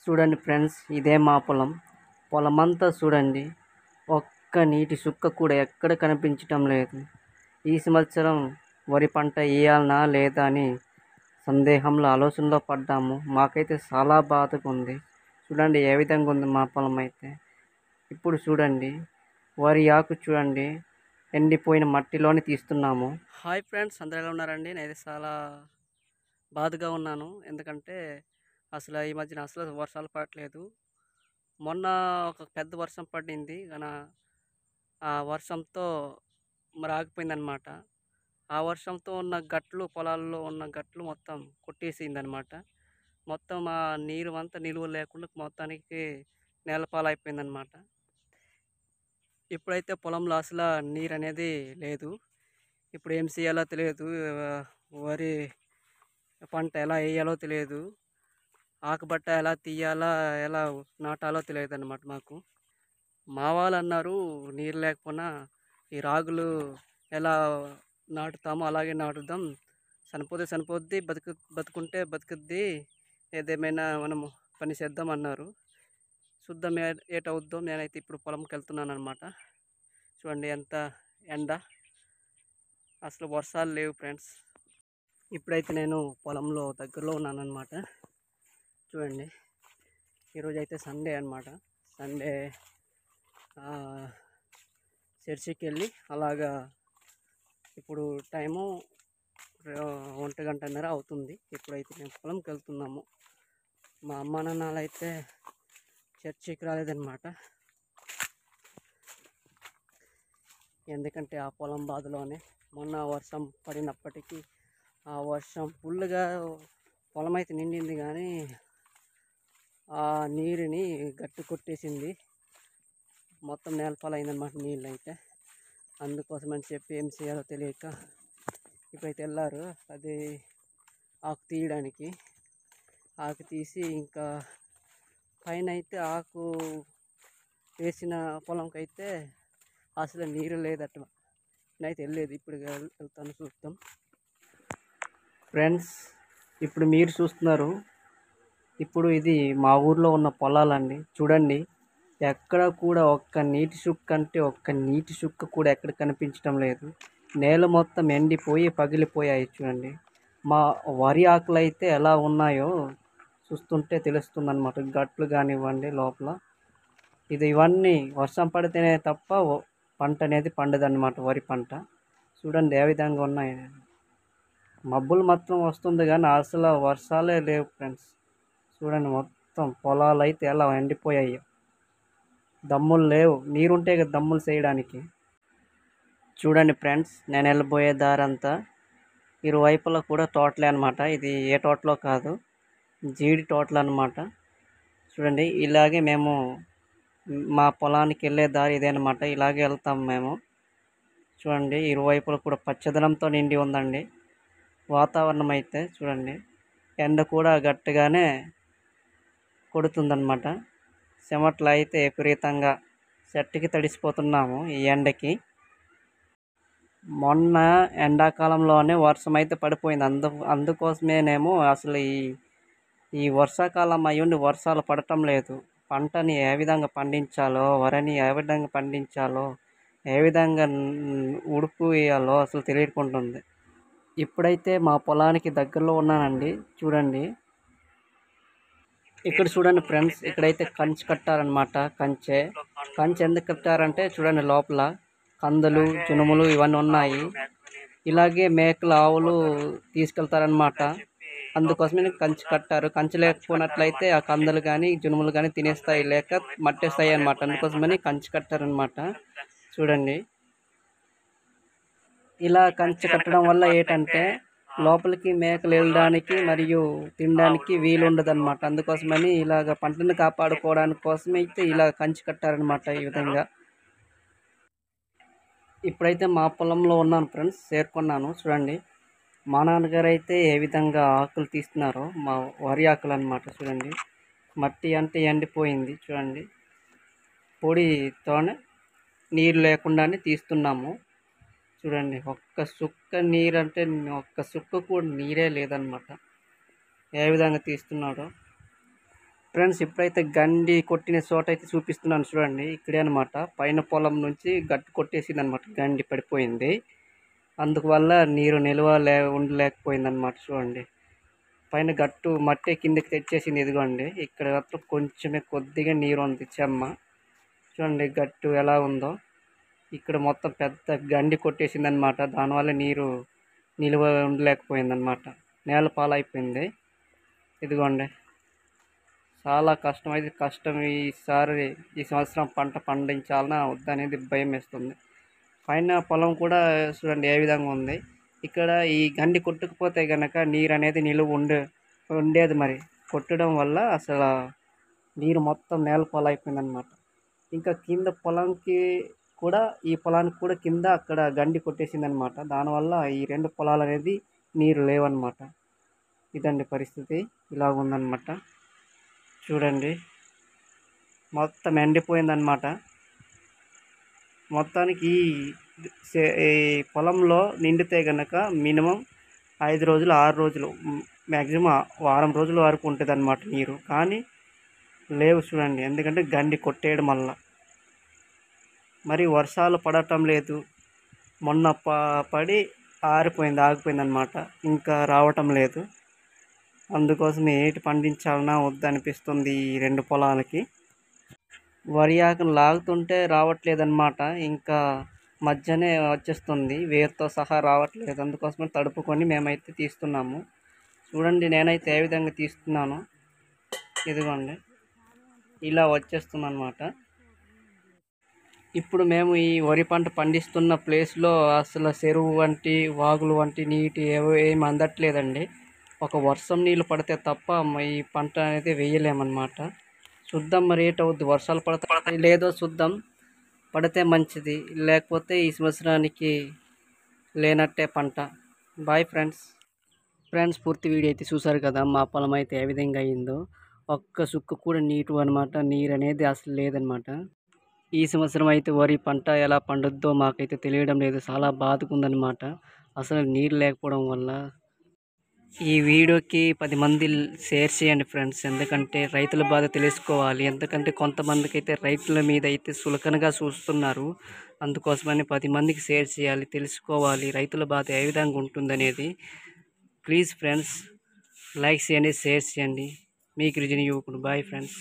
చూడండి ఫ్రెండ్స్, ఇదే మా పొలం. పొలమంతా చూడండి, ఒక్క నీటి చుక్క కూడా ఎక్కడ కనిపించటం లేదు. ఈ సంవత్సరం వరి పంట వేయాలనా లేదా అని సందేహంలో ఆలోచనలో పడ్డాము. మాకైతే చాలా బాధగా ఉంది. చూడండి ఏ విధంగా ఉంది మా పొలం అయితే. ఇప్పుడు చూడండి వరి ఆకు చూడండి, ఎండిపోయిన మట్టిలోనే తీస్తున్నాము. హాయ్ ఫ్రెండ్స్, అందరూ ఎలా ఉన్నారండి? నేనైతే చాలా బాధగా ఉన్నాను. ఎందుకంటే అసలు ఈ మధ్యన అసలు వర్షాలు పడట్లేదు. మొన్న ఒక పెద్ద వర్షం పడింది కానీ ఆ వర్షంతో మరి ఆగిపోయిందనమాట. ఆ వర్షంతో ఉన్న గట్లు, పొలాల్లో ఉన్న గట్లు మొత్తం కొట్టేసిందనమాట. మొత్తం ఆ నీరు అంతా నిలువ లేకుండా మొత్తానికి నేలపాలైపోయిందనమాట. ఇప్పుడైతే పొలంలో అసలు నీరు అనేది లేదు. ఇప్పుడు ఏం చేయాలో తెలియదు. వరి పంట ఎలా వేయాలో తెలియదు. ఆకుబట్ట ఎలా తీయాలా, ఎలా నాటాలో తెలియదు అన్నమాట మాకు. మా వాళ్ళు అన్నారు, నీరు లేకపోయినా ఈ రాగులు ఎలా నాటుతామో అలాగే నాటుదాం, చనిపోతే చనిపోద్ది, బతుకుంటే బతుకుద్ది, ఏదేమైనా మనము పని చేద్దాం అన్నారు. చూద్దాం ఏటవుద్దో. నేనైతే ఇప్పుడు పొలంకి వెళ్తున్నాను అనమాట. చూడండి ఎంత ఎండ, అసలు వర్షాలు లేవు ఫ్రెండ్స్. ఇప్పుడైతే నేను పొలంలో దగ్గరలో ఉన్నానన్నమాట. చూడండి ఈరోజు అయితే సండే అనమాట. సండే చర్చికి వెళ్ళి అలాగా ఇప్పుడు టైము 1:30 అవుతుంది. ఇప్పుడైతే మేము పొలంకి వెళ్తున్నాము. మా అమ్మ నాన్నలు అయితే చర్చికి రాలేదన్నమాట. ఎందుకంటే ఆ పొలం బాధలోనే మొన్న వర్షం పడినప్పటికీ ఆ వర్షం ఫుల్గా పొలం అయితే నిండింది, కానీ ఆ నీరుని గట్టు కొట్టేసింది. మొత్తం నేలపాలైందన్నమాట నీళ్ళు అయితే. అందుకోసమని చెప్పి ఏం చేయాలో తెలియక ఇప్పుడైతే వెళ్ళారు అది ఆకు తీయడానికి. ఆకు తీసి ఇంకా పైన అయితే ఆకు వేసిన పొలంకి అయితే అసలు నీరు లేదట. నేనైతే వెళ్ళలేదు, ఇప్పుడు వెళ్తాను, చూస్తాం. ఫ్రెండ్స్, ఇప్పుడు మీరు చూస్తున్నారు, ఇప్పుడు ఇది మా ఊర్లో ఉన్న పొలాలండి. చూడండి ఎక్కడ కూడా ఒక్క నీటి చుక్క అంటే ఒక్క నీటి చుక్క కూడా ఎక్కడ కనిపించడం లేదు. నేల మొత్తం ఎండిపోయి పగిలిపోయాయి. చూడండి మా వరి ఆకులు అయితే ఎలా ఉన్నాయో చూస్తుంటే తెలుస్తుంది అన్నమాట. గట్లు కానివ్వండి లోపల. ఇవన్నీ వర్షం పడితేనే తప్ప పంట అనేది పండదన్నమాట, వరి పంట. చూడండి ఏ విధంగా ఉన్నాయి. మబ్బులు మాత్రం వస్తుంది కానీ అసలు వర్షాలే లేవు ఫ్రెండ్స్. చూడండి మొత్తం పొలాలు అయితే ఎలా ఎండిపోయాయి. దమ్ములు లేవు, నీరుంటే కదా దమ్ములు చేయడానికి. చూడండి ఫ్రెండ్స్, నేను వెళ్ళబోయే దారంతా ఇరువైపులా కూడా తోటలే అనమాట. ఇది ఏ తోటలో కాదు, జీడి తోటలు అనమాట. చూడండి ఇలాగే మేము మా పొలానికి వెళ్ళే దారి ఇదేనమాట. ఇలాగే వెళ్తాం మేము. చూడండి ఇరువైపులా కూడా పచ్చదనంతో నిండి ఉందండి వాతావరణం అయితే. చూడండి ఎండ కూడా గట్టిగానే కొడుతుందన్నమాట. చెమట్లు అయితే విపరీతంగా చెట్టుకి తడిసిపోతున్నాము ఈ ఎండకి. మొన్న ఎండాకాలంలోనే వర్షం అయితే పడిపోయింది. అందుకోసమేనేమో అసలు ఈ వర్షాకాలం అయ్యుండి వర్షాలు పడటం లేదు. పంటని ఏ విధంగా పండించాలో, వరిని ఏ విధంగా పండించాలో, ఏ విధంగా ఉడుపు వేయాలో అసలు తెలియకుంటుంది. ఇప్పుడైతే మా పొలానికి దగ్గరలో ఉన్నానండి. చూడండి ఇక్కడ చూడండి ఫ్రెండ్స్, ఇక్కడైతే కంచె కట్టారనమాట. కంచె ఎందుకు కట్టారంటే చూడండి లోపల కందులు, జనుములు ఇవన్నీ ఉన్నాయి. ఇలాగే మేకలు, ఆవులు తీసుకెళ్తారనమాట. అందుకోసమే కంచె కట్టారు. కంచె లేకపోయినట్లయితే ఆ కందులు కానీ జనుములు కానీ తినేస్తాయి, లేక మట్టేస్తాయి అనమాట. అందుకోసమని కంచె కట్టారనమాట. చూడండి ఇలా కంచె కట్టడం వల్ల ఏంటంటే లోపలికి మేకలు వెళ్ళడానికి మరియు తినడానికి వీలు ఉండదన్నమాట. అందుకోసమని ఇలాగ పంటను కాపాడుకోవడానికి కోసమే అయితే ఇలా కంచె కట్టారనమాట ఈ విధంగా. ఇప్పుడైతే మా పొలంలో ఉన్నాను ఫ్రెండ్స్, చేరుకున్నాను. చూడండి మా నాన్నగారు అయితే ఏ విధంగా ఆకులు తీస్తున్నారో, మా వరి ఆకులు అనమాట. చూడండి మట్టి అంటే ఎండిపోయింది. చూడండి పొడితోనే నీరు లేకుండానే తీస్తున్నాము. చూడండి ఒక్క చుక్క నీరు అంటే ఒక్క చుక్క కూడా నీరే లేదనమాట. ఏ విధంగా తీస్తున్నాడో. ఫ్రెండ్స్ ఇప్పుడైతే గండి కొట్టిన చోట అయితే చూపిస్తున్నాను చూడండి. ఇక్కడే అనమాట. పైన పొలం నుంచి గట్టు కొట్టేసింది అనమాట. గండి పడిపోయింది. అందువల్ల నీరు ఉండలేకపోయింది అనమాట. చూడండి పైన గట్టు మట్టి కిందకి తెచ్చేసింది. ఇదిగోండి ఇక్కడ మాత్రం కొంచెమే కొద్దిగా నీరు ఉంది చెమ్మ. చూడండి గట్టు ఎలా ఉందో. ఇక్కడ మొత్తం పెద్ద గండి కొట్టేసింది అనమాట. దానివల్ల నీరు ఉండలేకపోయింది అనమాట. నేల పాలైపోయింది. ఇదిగోండి చాలా కష్టం. ఈ సంవత్సరం పంట పండించాలన్నా వద్దనేది భయం వేస్తుంది. పైన పొలం కూడా చూడండి ఏ విధంగా ఉంది. ఇక్కడ ఈ గండి కొట్టుకుపోతే కనుక నీరు అనేది ఉండేది. మరి కొట్టడం వల్ల అసలు నీరు మొత్తం నేల పాలైపోయింది అనమాట. ఇంకా కింద పొలానికి కూడా ఈ పొలానికి కూడా కింద అక్కడ గండి కొట్టేసింది అనమాట. దానివల్ల ఈ రెండు పొలాలు అనేది నీరు లేవన్నమాట. ఇదండి పరిస్థితి. ఇలా ఉందన్నమాట. చూడండి మొత్తం ఎండిపోయిందన్నమాట. మొత్తానికి ఈ పొలంలో నిండితే కనుక మినిమం 5 రోజులు 6 రోజులు మ్యాక్సిమం వారం రోజుల వరకు ఉంటుంది అన్నమాట నీరు. కానీ లేవు చూడండి. ఎందుకంటే గండి కొట్టేయడం వల్ల. మరి వర్షాలు పడటం లేదు. మొన్న పడి ఆగిపోయిందన్నమాట. ఇంకా రావటం లేదు. అందుకోసం ఏటి పండించాలన్నా వద్దనిపిస్తుంది ఈ రెండు పొలాలకి. వరి ఆకును లాగుతుంటే రావట్లేదన్నమాట. ఇంకా మధ్యనే వచ్చేస్తుంది. వేరుతో సహా రావట్లేదు. అందుకోసమే తడుపుకొని మేమైతే తీస్తున్నాము. చూడండి నేనైతే ఏ విధంగా తీస్తున్నాను. ఇదిగోండి ఇలా వచ్చేస్తుంది అన్నమాట. ఇప్పుడు మేము ఈ వరి పంట పండిస్తున్న ప్లేస్లో అసలు చెరువు వంటి వాగులు వంటి నీటి ఏమి అందట్లేదండి. ఒక వర్షం నీళ్ళు పడితే తప్ప ఈ పంట అనేది వేయలేమన్నమాట. చూద్దాం మరి ఏటవుద్ది. వర్షాలు పడతాయి లేదో చూద్దాం. పడితే మంచిది, లేకపోతే ఈ సంవత్సరానికి లేనట్టే పంట. బాయ్ ఫ్రెండ్స్ పూర్తి వీడియో అయితే చూసారు కదా. మా పొలం అయితే ఏ విధంగా అయిందో. ఒక్క సుక్కు కూడా నీటు అనమాట. నీరు అనేది అసలు లేదనమాట. ఈ సంవత్సరం అయితే వరి పంట ఎలా పండుద్దో మాకైతే తెలియడం లేదు. చాలా బాధకుందనమాట అసలు నీరు లేకపోవడం వల్ల. ఈ వీడియోకి 10 మంది షేర్ చేయండి ఫ్రెండ్స్. ఎందుకంటే రైతుల బాధ తెలుసుకోవాలి. ఎందుకంటే కొంతమందికి అయితే రైతుల మీద అయితే సులకనగా చూస్తున్నారు. అందుకోసమని 10 మందికి షేర్ చేయాలి, తెలుసుకోవాలి రైతుల బాధ ఏ విధంగా ఉంటుందనేది. ప్లీజ్ ఫ్రెండ్స్ లైక్ చేయండి, షేర్ చేయండి. మీ గిరిజన యువకుడు. Bye friends.